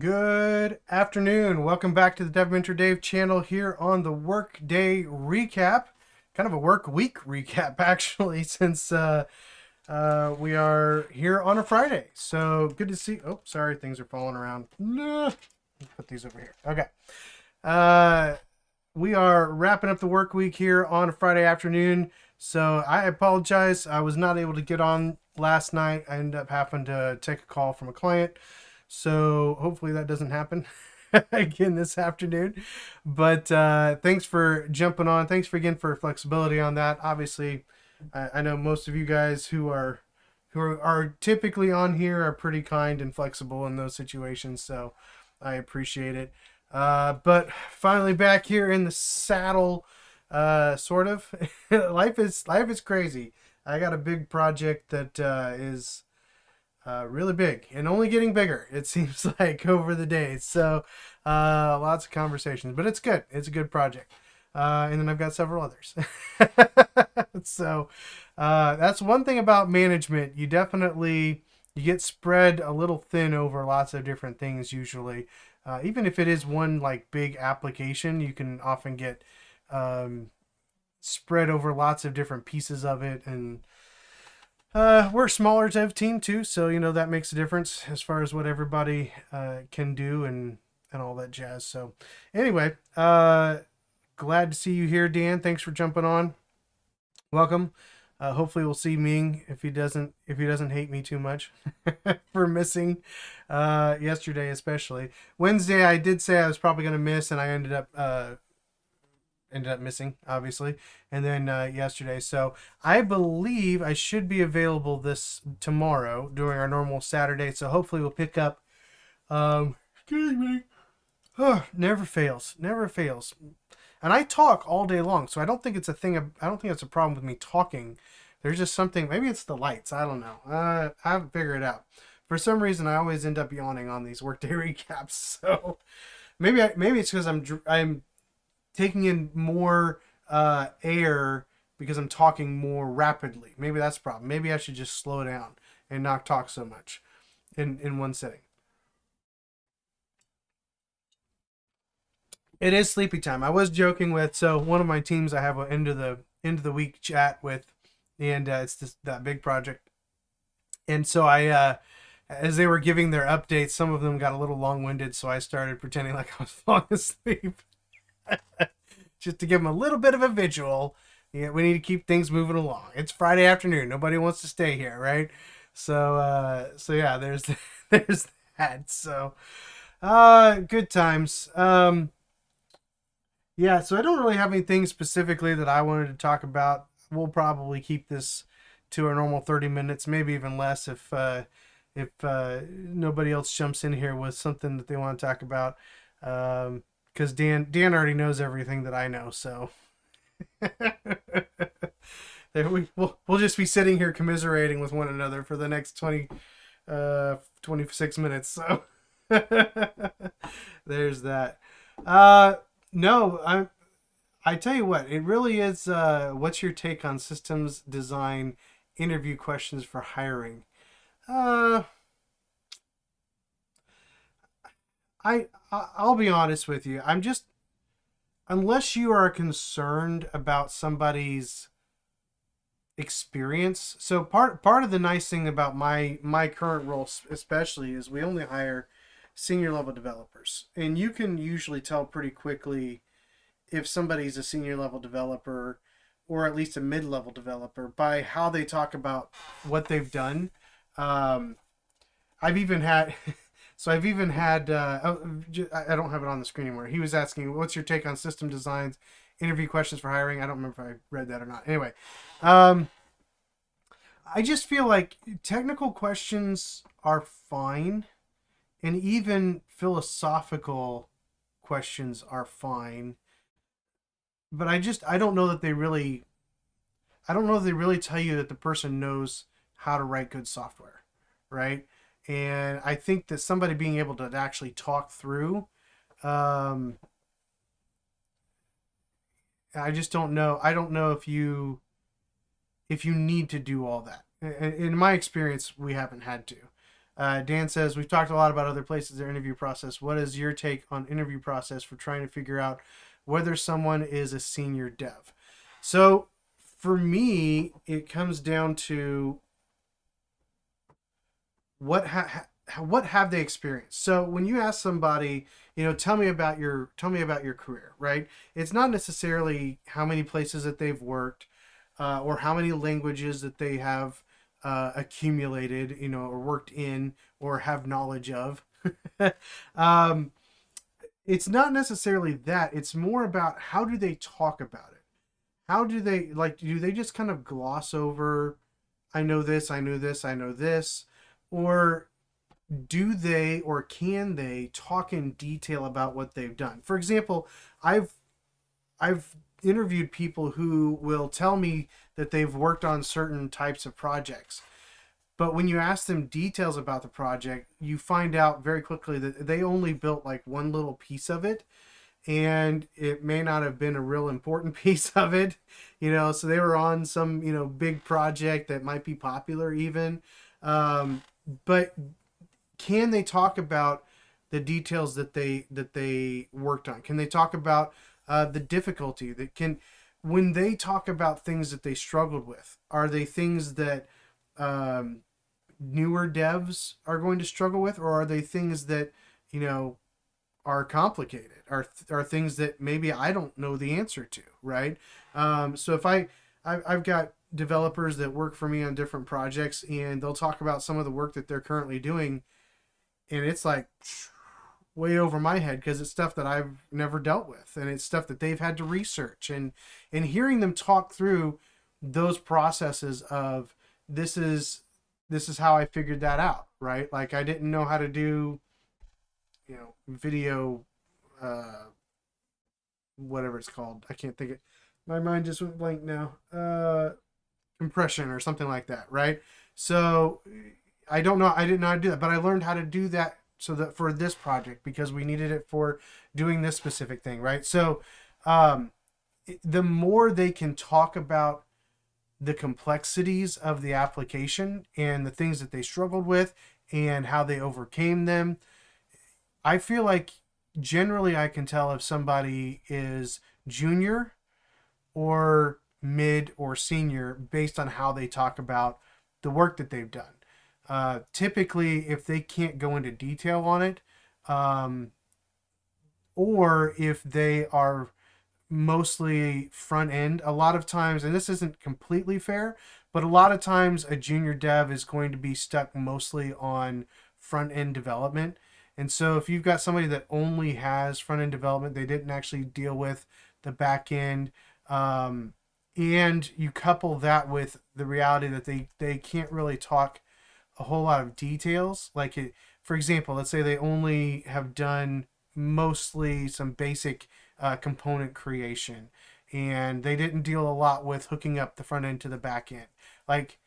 Good afternoon. Welcome back to the Dev Mentor Dave channel here on the Workday Recap. Kind of a work week recap, actually, since we are here on a Friday. So good to see. Oh, sorry, things are falling around. No, put these over here. Okay. We are wrapping up the work week here on a Friday afternoon. So I apologize. I was not able to get on last night. I ended up having to take a call from a client. So hopefully that doesn't happen again this afternoon. But thanks for jumping on. Thanks for again for flexibility on that. Obviously, I know most of you guys who are typically on here are pretty kind and flexible in those situations. So I appreciate it. But finally back here in the saddle, sort of. Life is crazy. I got a big project that is really big and only getting bigger, it seems like, over the days. So lots of conversations, but it's good. It's a good project. And then I've got several others. So that's one thing about management. You get spread a little thin over lots of different things usually. Even if it is one like big application, you can often get spread over lots of different pieces of it. And we're a smaller dev team too, so that makes a difference as far as what everybody can do and all that jazz. So anyway, glad to see you here, Dan. Thanks for jumping on. Welcome. Hopefully we'll see Ming if he doesn't hate me too much for missing yesterday, especially Wednesday. I did say I was probably going to miss, and I ended up missing, obviously, and then yesterday. So I believe I should be available this tomorrow during our normal Saturday. So hopefully we'll pick up. Excuse me. Oh, never fails. And I talk all day long, so I don't think it's a thing. I don't think it's a problem with me talking. There's just something. Maybe it's the lights. I don't know. I haven't figured it out. For some reason, I always end up yawning on these Workday recaps. So maybe it's because I'm taking in more air because I'm talking more rapidly. Maybe that's the problem. Maybe I should just slow down and not talk so much in one sitting. It is sleepy time. I was joking with one of my teams I have an end of the week chat with, and it's that big project. And so I as they were giving their updates, some of them got a little long-winded, so I started pretending like I was falling asleep. Just to give them a little bit of a visual. Yeah, we need to keep things moving along. It's Friday afternoon. Nobody wants to stay here, right? So yeah, there's there's that. So good times. Yeah, so I don't really have anything specifically that I wanted to talk about. We'll probably keep this to our normal 30 minutes, maybe even less if nobody else jumps in here with something that they want to talk about. Because Dan already knows everything that I know, so we'll just be sitting here commiserating with one another for the next 26 minutes. So there's that. No, I tell you what, it really is. What's your take on systems design interview questions for hiring? I'll be honest with you. I'm just, unless you are concerned about somebody's experience. So part of the nice thing about my current role especially is we only hire senior level developers, and you can usually tell pretty quickly if somebody's a senior level developer or at least a mid-level developer by how they talk about what they've done. I've even had I don't have it on the screen anymore. He was asking, what's your take on system designs, interview questions for hiring? I don't remember if I read that or not. Anyway, I just feel like technical questions are fine, and even philosophical questions are fine. But I don't know that they really tell you that the person knows how to write good software, right? And I think that somebody being able to actually talk through, I just don't know. I don't know if you need to do all that. In my experience, we haven't had to. Dan says, we've talked a lot about other places, their interview process. What is your take on interview process for trying to figure out whether someone is a senior dev? So for me, it comes down to what have they experienced. So when you ask somebody, tell me about your career, right? It's not necessarily how many places that they've worked, or how many languages that they have accumulated, or worked in, or have knowledge of. um, it's not necessarily that. It's more about how do they talk about it. How do they like? Do they just kind of gloss over? I know this. I know this. I know this, or do they or can they talk in detail about what they've done? For example, I've interviewed people who will tell me that they've worked on certain types of projects. But when you ask them details about the project, you find out very quickly that they only built like one little piece of it, and it may not have been a real important piece of it, so they were on some, big project that might be popular even. But can they talk about the details that they worked on? Can they talk about the difficulty that can when they talk about things that they struggled with? Are they things that newer devs are going to struggle with, or are they things that you know are complicated? Are things that maybe I don't know the answer to, right? So if I've got developers that work for me on different projects, and they'll talk about some of the work that they're currently doing, and it's like way over my head because it's stuff that I've never dealt with, and it's stuff that they've had to research, and hearing them talk through those processes of this is this is how I figured that out, right? Like I didn't know how to do, video, uh whatever it's called. I can't think it. My mind just went blank now. Compression or something like that, right? So I don't know. I didn't know how to do that, but I learned how to do that so that for this project because we needed it for doing this specific thing, right? So um, the more they can talk about the complexities of the application and the things that they struggled with and how they overcame them, I feel like generally I can tell if somebody is junior or mid or senior based on how they talk about the work that they've done. Typically, if they can't go into detail on it, um, or if they are mostly front end, a lot of times, and this isn't completely fair, but a lot of times a junior dev is going to be stuck mostly on front end development. And so if you've got somebody that only has front end development, they didn't actually deal with the back end, um, and you couple that with the reality that they can't really talk a whole lot of details. Like, for example, let's say they only have done mostly some basic component creation, and they didn't deal a lot with hooking up the front end to the back end. Like,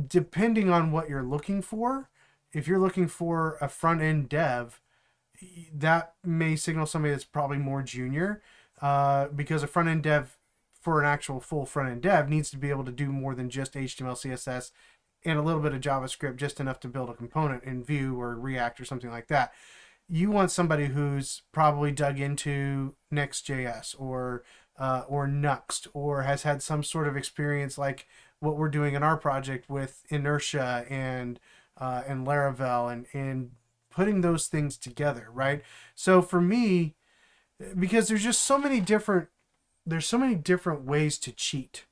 depending on what you're looking for, if you're looking for a front end dev, that may signal somebody that's probably more junior, because a front end dev for an actual full front end dev needs to be able to do more than just HTML, CSS, and a little bit of JavaScript, just enough to build a component in Vue or React or something like that. You want somebody who's probably dug into Next.js or Nuxt, or has had some sort of experience like what we're doing in our project with Inertia and Laravel, and putting those things together, right? So for me, because there's so many different ways to cheat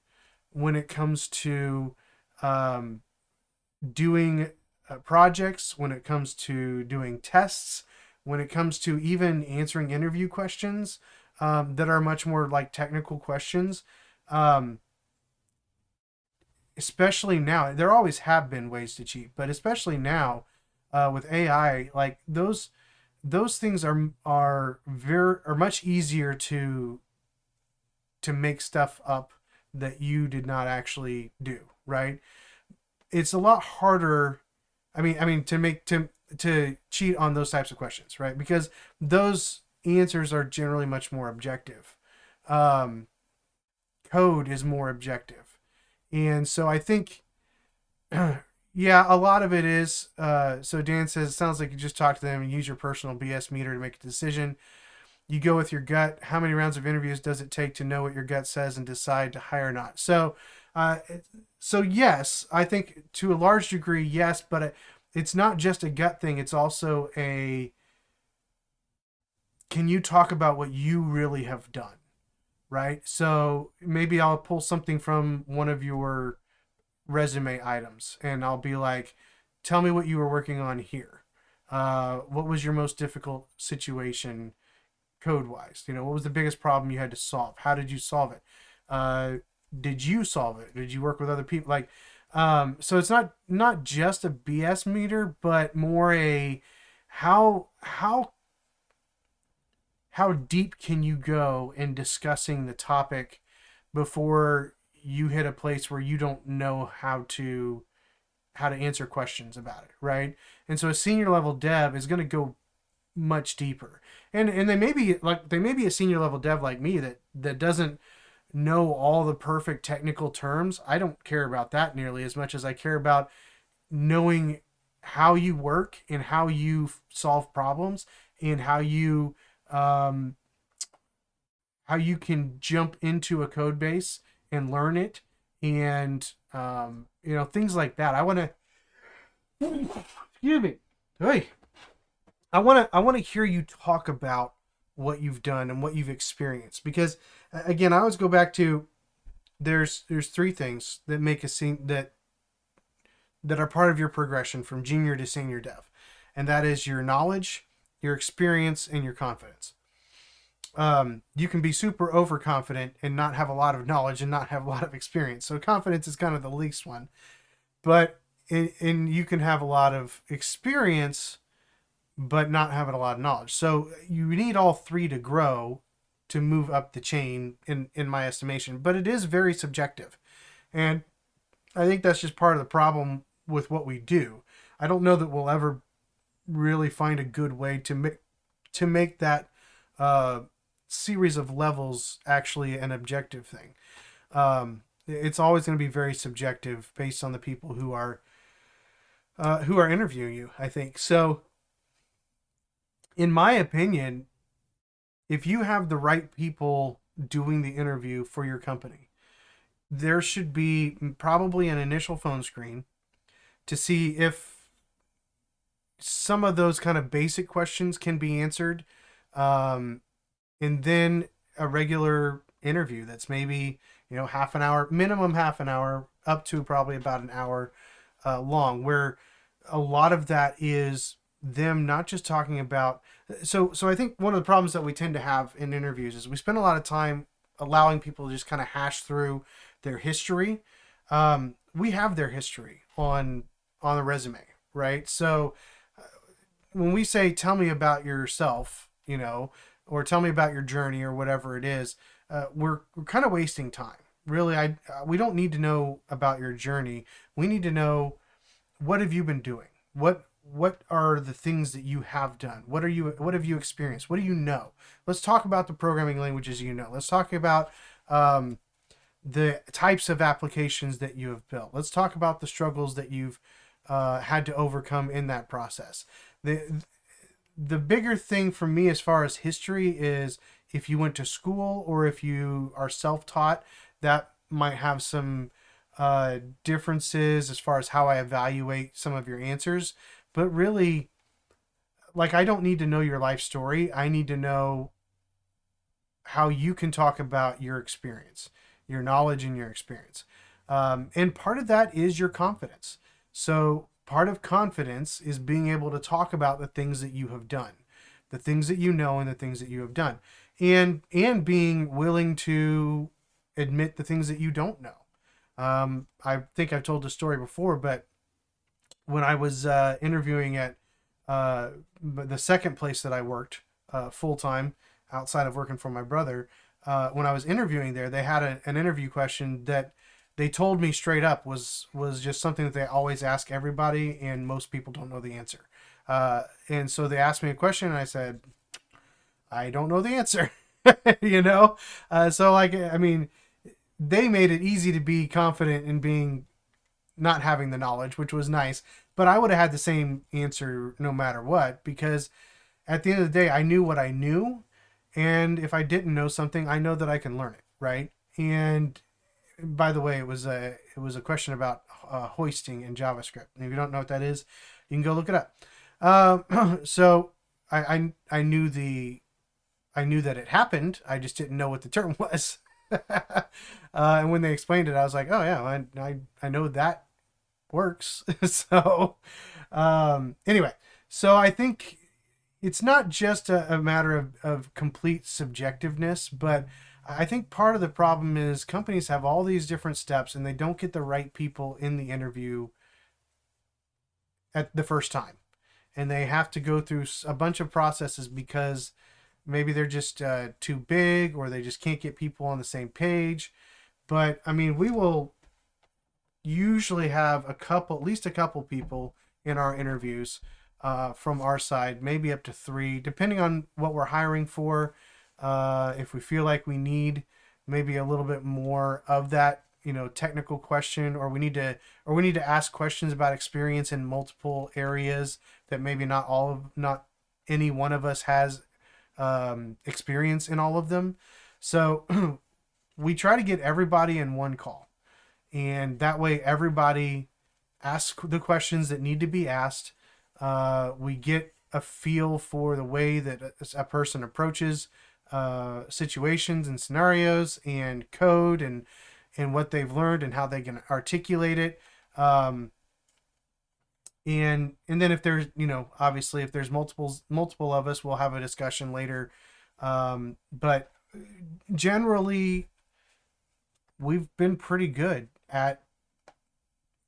when it comes to um, doing projects, when it comes to doing tests, when it comes to even answering interview questions, that are much more like technical questions. Um, Especially now, there always have been ways to cheat, but especially now, with AI, like those things are much easier to make stuff up that you did not actually do, right? It's a lot harder. I mean to cheat on those types of questions, right? Because those answers are generally much more objective. Um, Code is more objective, and so I think Yeah, a lot of it is. So Dan says, it sounds like you just talk to them and use your personal BS meter to make a decision. You go with your gut. How many rounds of interviews does it take to know what your gut says and decide to hire or not? Uh, so yes, I think to a large degree, yes, but it's not just a gut thing. It's also a, can you talk about what you really have done? Right. So maybe I'll pull something from one of your resume items and I'll be like, tell me what you were working on here. What was your most difficult situation code wise? What was the biggest problem you had to solve? How did you solve it? Uh, did you solve it? Did you work with other people? So it's not just a BS meter, but more a how deep can you go in discussing the topic before you hit a place where you don't know how to answer questions about it, right? And so a senior level dev is going to go much deeper. And they may be a senior level dev like me that doesn't know all the perfect technical terms. I don't care about that nearly as much as I care about knowing how you work and how you solve problems and um, how you can jump into a code base and learn it and things like that. I want to excuse me. Hey, I want to hear you talk about what you've done and what you've experienced because again, I always go back to there's three things that make a scene that are part of your progression from junior to senior dev, and that is your knowledge, your experience, and your confidence. You can be super overconfident and not have a lot of knowledge and not have a lot of experience. So confidence is kind of the least one, but you can have a lot of experience but not having a lot of knowledge. So you need all three to grow to move up the chain in my estimation. But it is very subjective. And I think that's just part of the problem with what we do. I don't know that we'll ever really find a good way to make that series of levels actually an objective thing. It's always going to be very subjective based on the people who are interviewing you, I think. So in my opinion, if you have the right people doing the interview for your company, there should be probably an initial phone screen to see if some of those kind of basic questions can be answered. Um, and then a regular interview that's maybe, half an hour, minimum half an hour, up to probably about an hour long, where a lot of that is them not just talking about. So I think one of the problems that we tend to have in interviews is we spend a lot of time allowing people to just kind of hash through their history. We have their history on a resume, right? So when we say tell me about yourself, or tell me about your journey or whatever it is, we're kind of wasting time. Really, we don't need to know about your journey. We need to know, what have you been doing? What are the things that you have done? What have you experienced? What do you know? Let's talk about the programming languages you know. Let's talk about the types of applications that you have built. Let's talk about the struggles that you've had to overcome in that process. The bigger thing for me as far as history is if you went to school or if you are self-taught, that might have some differences as far as how I evaluate some of your answers. But really, like, I don't need to know your life story. I need to know how you can talk about your experience, your knowledge, and your experience. And part of that is your confidence. So part of confidence is being able to talk about the things that you have done, the things that you know, and the things that you have done, and being willing to admit the things that you don't know. I think I've told this story before, but when I was interviewing at the second place that I worked full time outside of working for my brother, when I was interviewing there, they had an interview question that they told me straight up was just something that they always ask everybody, and most people don't know the answer. And so they asked me a question, and I said, I don't know the answer. So like, I mean, they made it easy to be confident in being not having the knowledge, which was nice. But I would have had the same answer no matter what, because at the end of the day, I knew what I knew, and if I didn't know something, I know that I can learn it, right? And by the way, it was a question about hoisting in JavaScript. And if you don't know what that is, you can go look it up. So I knew I knew that it happened. I just didn't know what the term was. And when they explained it, I was like, oh yeah, I know that works. So anyway, so I think it's not just a matter of complete subjectiveness, but I think part of the problem is companies have all these different steps and they don't get the right people in the interview at the first time. And they have to go through a bunch of processes because maybe they're just too big or they just can't get people on the same page. But I mean, we will usually have at least a couple people in our interviews from our side, maybe up to 3, depending on what we're hiring for. If we feel like we need maybe a little bit more of that, technical question, or we need to ask questions about experience in multiple areas that maybe not any one of us has experience in all of them. So we try to get everybody in one call, and that way everybody asks the questions that need to be asked. We get a feel for the way that a person approaches situations and scenarios and code and what they've learned and how they can articulate it. And then if there's, obviously if there's multiple of us, we'll have a discussion later. But generally we've been pretty good at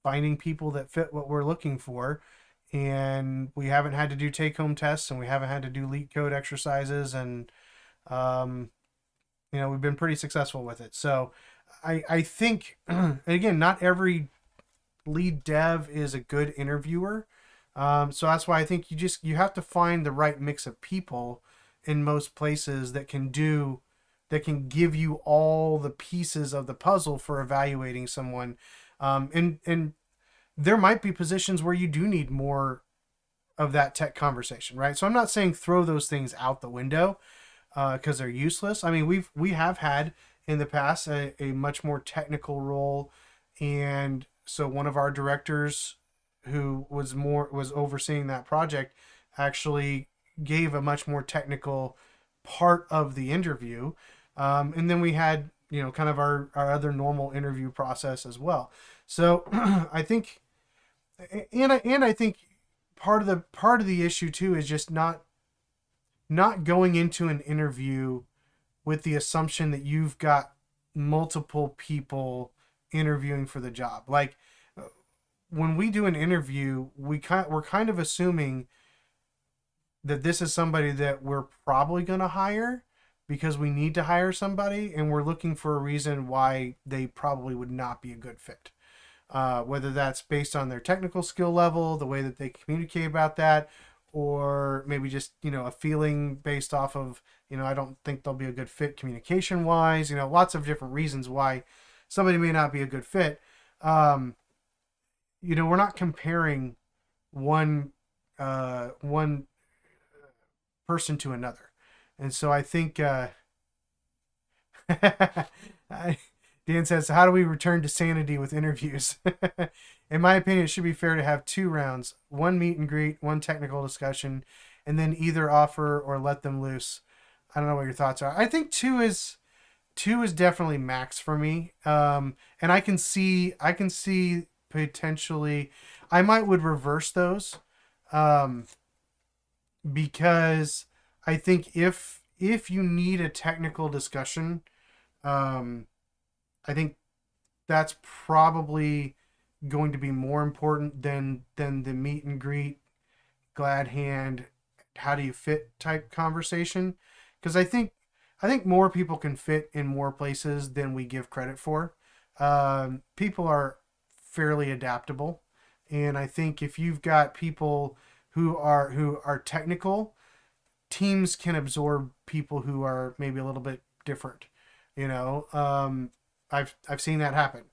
finding people that fit what we're looking for. And we haven't had to do take-home tests, and we haven't had to do leak code exercises, and we've been pretty successful with it. So I think, again, not every lead dev is a good interviewer. So that's why I think you have to find the right mix of people in most places that can give you all the pieces of the puzzle for evaluating someone. And there might be positions where you do need more of that tech conversation, right? So I'm not saying throw those things out the window because they're useless. I mean, we have had in the past a much more technical role, and so one of our directors who was overseeing that project actually gave a much more technical part of the interview, and then we had kind of our other normal interview process as well. So I think. And I think part of the issue too is just not going into an interview with the assumption that you've got multiple people interviewing for the job. Like when we do an interview, we're kind of assuming that this is somebody that we're probably going to hire because we need to hire somebody, and we're looking for a reason why they probably would not be a good fit. Whether that's based on their technical skill level, the way that they communicate about that, or maybe just, a feeling based off of, I don't think they'll be a good fit communication wise, lots of different reasons why somebody may not be a good fit. We're not comparing one person to another. And so I think, Dan says, how do we return to sanity with interviews? In my opinion, it should be fair to have 2 rounds, 1 meet and greet, 1 technical discussion, and then either offer or let them loose. I don't know what your thoughts are. I think 2 is definitely max for me. And I can see potentially, I would reverse those. Because I think if you need a technical discussion, I think that's probably going to be more important than the meet and greet, glad hand, how do you fit type conversation. Because I think more people can fit in more places than we give credit for. People are fairly adaptable, and I think if you've got people who are technical, teams can absorb people who are maybe a little bit different. I've seen that happen.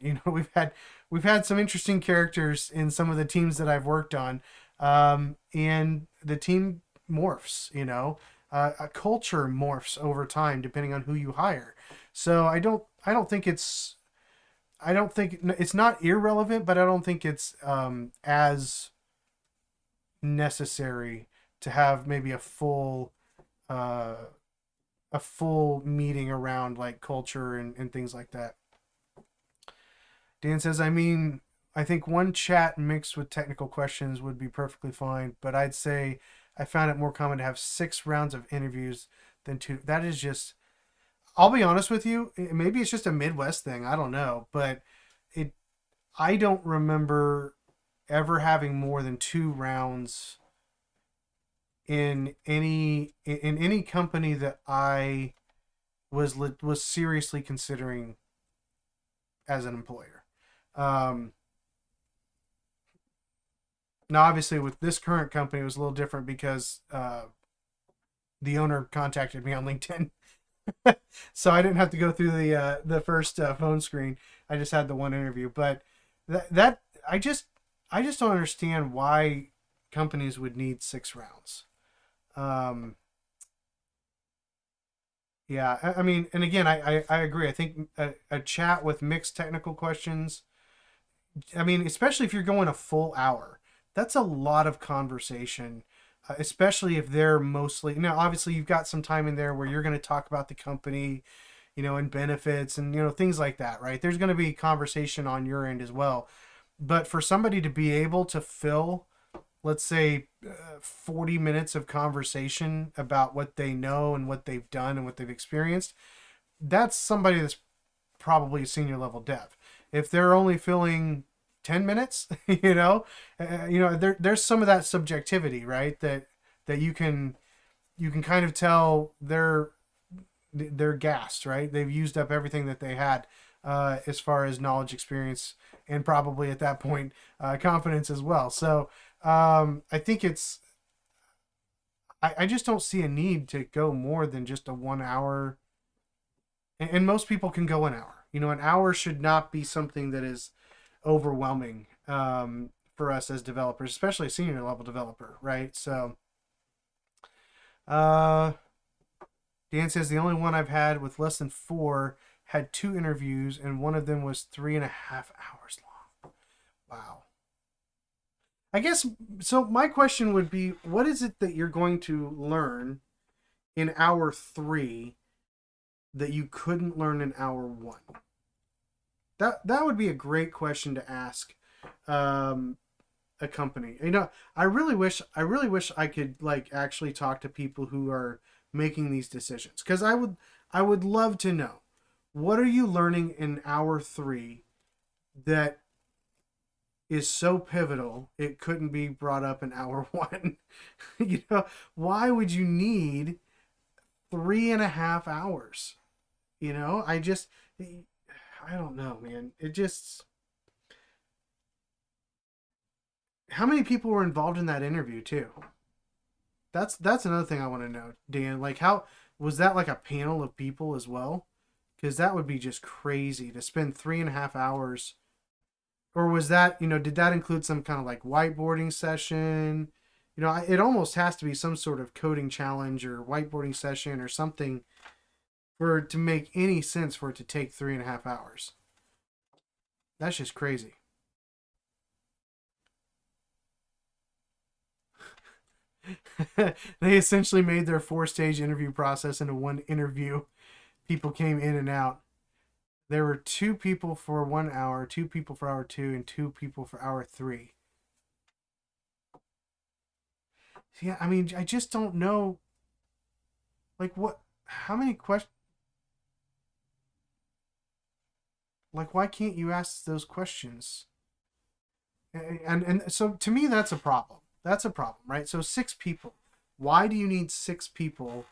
We've had some interesting characters in some of the teams that I've worked on, and the team morphs. A culture morphs over time depending on who you hire. So I don't think it's not irrelevant, but I don't think it's as necessary to have maybe uh, a full meeting around like culture and things like that. Dan says, I think one chat mixed with technical questions would be perfectly fine, but I'd say I found it more common to have 6 rounds of interviews than 2. That is just, I'll be honest with you, maybe it's just a Midwest thing. I don't know, but it, I don't remember ever having more than 2 rounds in any company that I was seriously considering as an employer. Um, Now, obviously, with this current company, it was a little different because the owner contacted me on LinkedIn, so I didn't have to go through the first phone screen. I just had the one interview. But that I just don't understand why companies would need 6 rounds. Um, yeah, I mean, and again, I agree. I think a chat with mixed technical questions. I mean, especially if you're going a full hour, that's a lot of conversation, especially if they're mostly. Now, obviously, you've got some time in there where you're going to talk about the company, and benefits and, things like that, right? There's going to be conversation on your end as well. But for somebody to be able to fill, let's say, 40 minutes of conversation about what they know and what they've done and what they've experienced, that's somebody that's probably a senior level dev. If they're only filling 10 minutes, there's some of that subjectivity, right? That you can kind of tell they're gassed, right? They've used up everything that they had as far as knowledge, experience, and probably at that point confidence as well. So I think I just don't see a need to go more than just a 1 hour, and most people can go an hour. An hour should not be something that is overwhelming for us as developers, especially a senior level developer, right? So, uh, Dan says the only one I've had with less than 4 had 2 interviews, and one of them was 3.5 hours long. Wow. I guess so. My question would be, what is it that you're going to learn in hour 3 that you couldn't learn in hour 1? That would be a great question to ask um, a company. I really wish I could like actually talk to people who are making these decisions, because I would love to know, what are you learning in hour 3 that is so pivotal it couldn't be brought up in hour 1. Why would you need 3.5 hours? I just, I don't know, man. It just, how many people were involved in that interview too? That's another thing I want to know, Dan. Like, how was that, like a panel of people as well? Because that would be just crazy to spend 3.5 hours. Or was that, did that include some kind of like whiteboarding session? It almost has to be some sort of coding challenge or whiteboarding session or something for it to make any sense for it to take 3.5 hours. That's just crazy. They essentially made their 4-stage interview process into one interview. People came in and out. There were 2 people for 1 hour, 2 people for hour 2, and 2 people for hour 3. Yeah, I mean, I just don't know. Like, what? How many questions? Like, why can't you ask those questions? And so to me, that's a problem. That's a problem, right? So 6 people. Why do you need 6 people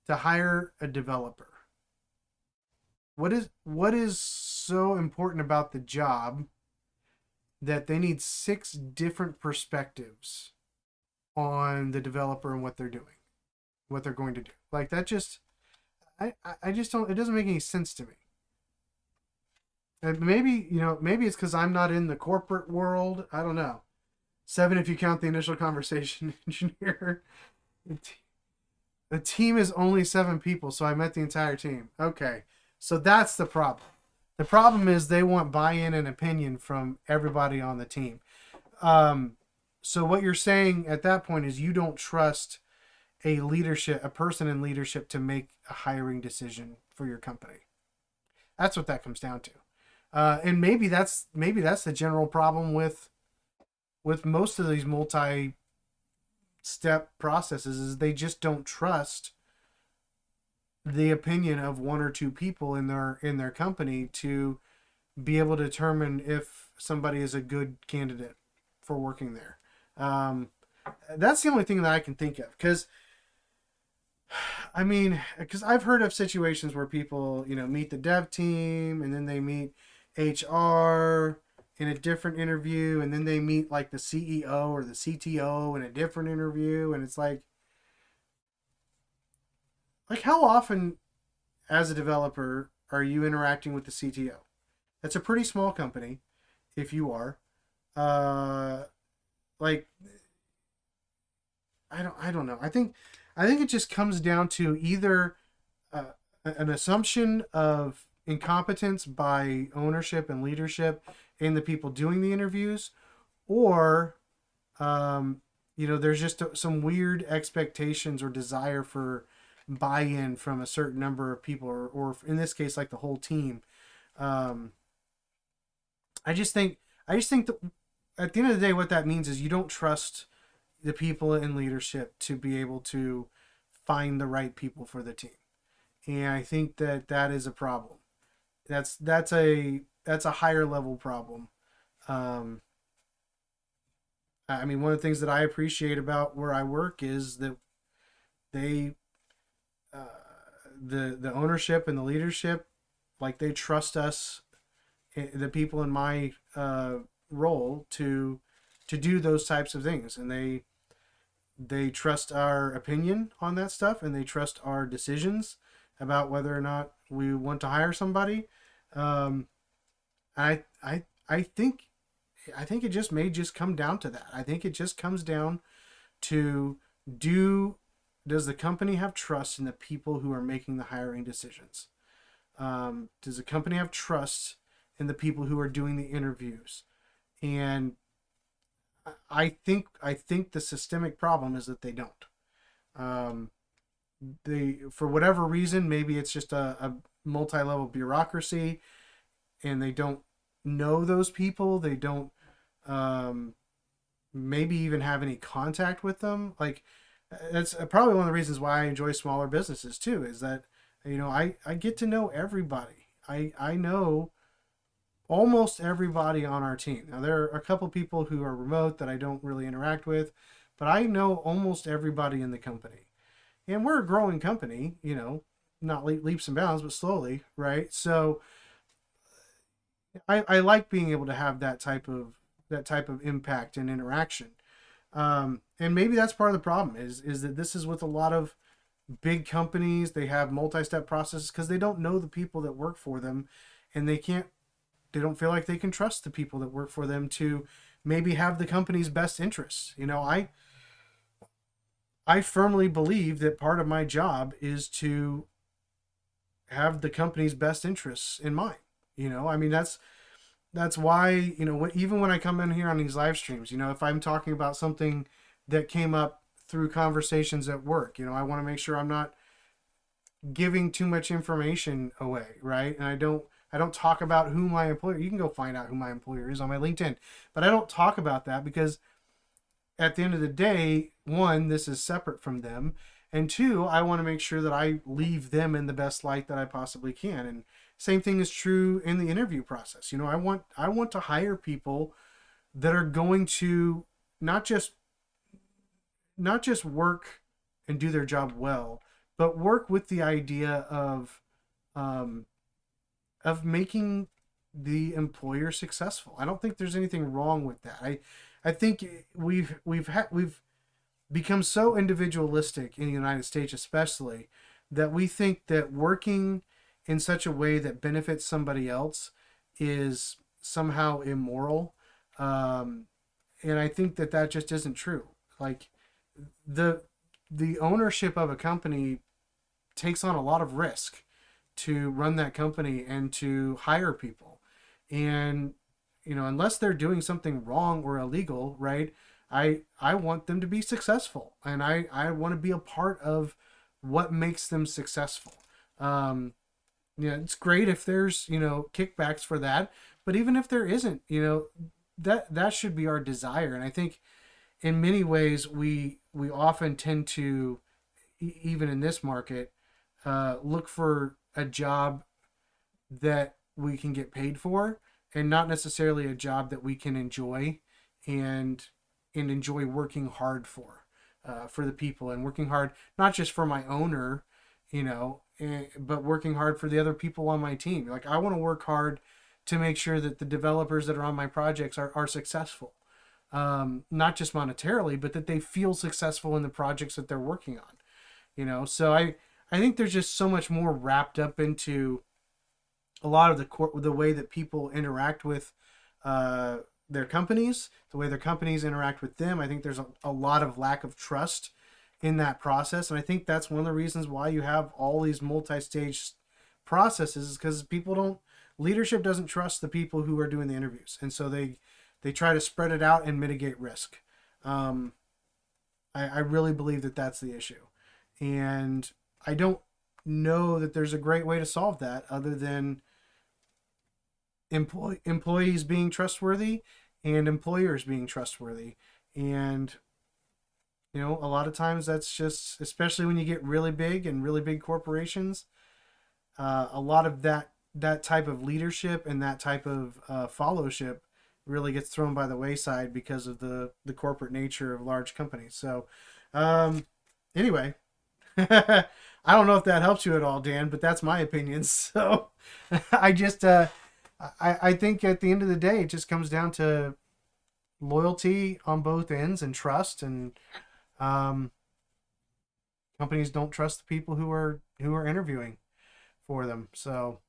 to hire a developer? What is so important about the job that they need 6 different perspectives on the developer and what they're doing, what they're going to do? Like, that just, I just don't. It doesn't make any sense to me. And maybe, maybe it's because I'm not in the corporate world. I don't know. 7 if you count the initial conversation engineer. The team is only 7 people, so I met the entire team. Okay. So that's the problem. The problem is they want buy-in and opinion from everybody on the team. Um, so what you're saying at that point is you don't trust a person in leadership to make a hiring decision for your company. That's what that comes down to. And maybe that's the general problem with most of these multi-step processes is they just don't trust the opinion of 1 or 2 people in their company to be able to determine if somebody is a good candidate for working there. Um, that's the only thing that I can think of because I've heard of situations where people meet the dev team and then they meet HR in a different interview and then they meet like the CEO or the CTO in a different interview, and it's like how often as a developer are you interacting with the CTO? That's a pretty small company if you are. Uh, like I don't know. I think it just comes down to either an assumption of incompetence by ownership and leadership and the people doing the interviews, or um, there's just some weird expectations or desire for buy-in from a certain number of people, or in this case, like the whole team. Um, I just think that at the end of the day, what that means is you don't trust the people in leadership to be able to find the right people for the team, and I think that that is a problem. That's a higher level problem. Um, I mean, one of the things that I appreciate about where I work is that they, uh, the ownership and the leadership, like they trust us, the people in my role to do those types of things, and they trust our opinion on that stuff, and they trust our decisions about whether or not we want to hire somebody. Um, I I I think it just may just come down to that. I think it just comes down to do does the company have trust in the people who are making the hiring decisions? Does the company have trust in the people who are doing the interviews? And I think the systemic problem is that they don't. Um, they for whatever reason, maybe it's just a multi-level bureaucracy, and they don't know those people. They don't um, maybe even have any contact with them. Like that's probably one of the reasons why I enjoy smaller businesses too. Is that I get to know everybody. I know almost everybody on our team. Now there are a couple people who are remote that I don't really interact with, but I know almost everybody in the company. And we're a growing company, not leaps and bounds, but slowly, right? So I like being able to have that type of impact and interaction. And maybe that's part of the problem is that this is with a lot of big companies. They have multi-step processes because they don't know the people that work for them, and they don't feel like they can trust the people that work for them to maybe have the company's best interests. I firmly believe that part of my job is to have the company's best interests in mind. I mean that's why even when I come in here on these live streams, if I'm talking about something that came up through conversations at work, I want to make sure I'm not giving too much information away, right? And I don't talk about who my employer. You can go find out who my employer is on my LinkedIn, but I don't talk about that because at the end of the day, one, this is separate from them, and two, I want to make sure that I leave them in the best light that I possibly can. And same thing is true in the interview process. I want to hire people that are going to not just not just work and do their job well, but work with the idea um, of making the employer successful. I don't think there's anything wrong with that. I think we've become so individualistic in the United States, especially, that we think that working in such a way that benefits somebody else is somehow immoral. And I think that just isn't true. Like the the ownership of a company takes on a lot of risk to run that company and to hire people. And unless they're doing something wrong or illegal, right? I want them to be successful, and I want to be a part of what makes them successful. Um, it's great if there's kickbacks for that, but even if there isn't, that should be our desire. And I think in many ways we often tend to, even in this market, look for a job that we can get paid for, and not necessarily a job that we can enjoy and enjoy working hard for the people, and working hard not just for my owner, but working hard for the other people on my team. Like, I want to work hard to make sure that the developers that are on my projects are successful, not just monetarily, but that they feel successful in the projects that they're working on. So I think there's just so much more wrapped up into a lot of the way that people interact with their companies, the way their companies interact with them. I think there's a lot of lack of trust in that process, and I think that's one of the reasons why you have all these multi-stage processes, is because leadership doesn't trust the people who are doing the interviews, and so they try to spread it out and mitigate risk. I really believe that that's the issue, and I don't know that there's a great way to solve that other than employees being trustworthy and employers being trustworthy. And a lot of times that's just, especially when you get really big and really big corporations, a lot of that type of leadership and that type of followship really gets thrown by the wayside because of the corporate nature of large companies. So anyway, I don't know if that helps you at all, Dan, but that's my opinion. So I just I think at the end of the day, it just comes down to loyalty on both ends and trust. And companies don't trust the people who are interviewing for them. So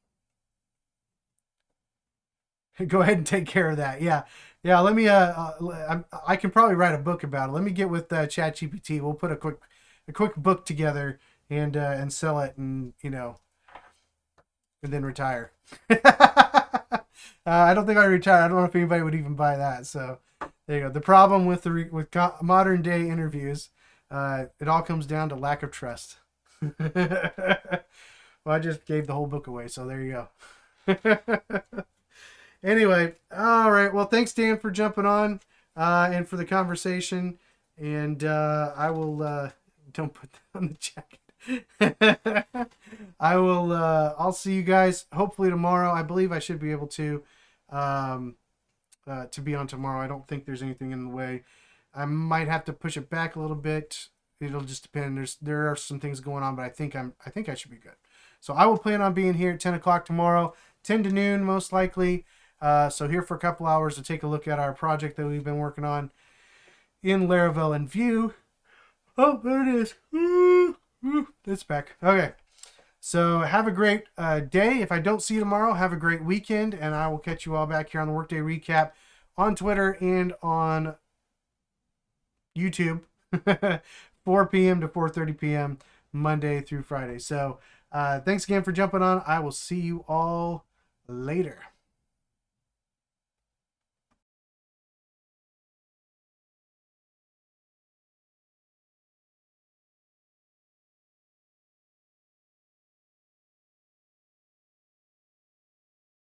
go ahead and take care of that. Yeah. Let me. I can probably write a book about it. Let me get with ChatGPT. We'll put a quick book together and sell it, and and then retire. I don't think I retire. I don't know if anybody would even buy that. So there you go. The problem with modern day interviews, it all comes down to lack of trust. Well, I just gave the whole book away, so there you go. Anyway, all right. Well, thanks, Dan, for jumping on and for the conversation. And I will don't put that on the jacket. I'll see you guys hopefully tomorrow. I believe I should be able to be on tomorrow. I don't think there's anything in the way. I might have to push it back a little bit. It'll just depend. There are some things going on, but I think I should be good. So I will plan on being here at 10 o'clock tomorrow, 10 to noon most likely. So here for a couple hours to take a look at our project that we've been working on in Laravel and Vue. Oh, there it is. It's back. Okay. So have a great day. If I don't see you tomorrow, have a great weekend, and I will catch you all back here on the Workday Recap on Twitter and on YouTube, 4 p.m. to 4:30 p.m. Monday through Friday. So thanks again for jumping on. I will see you all later.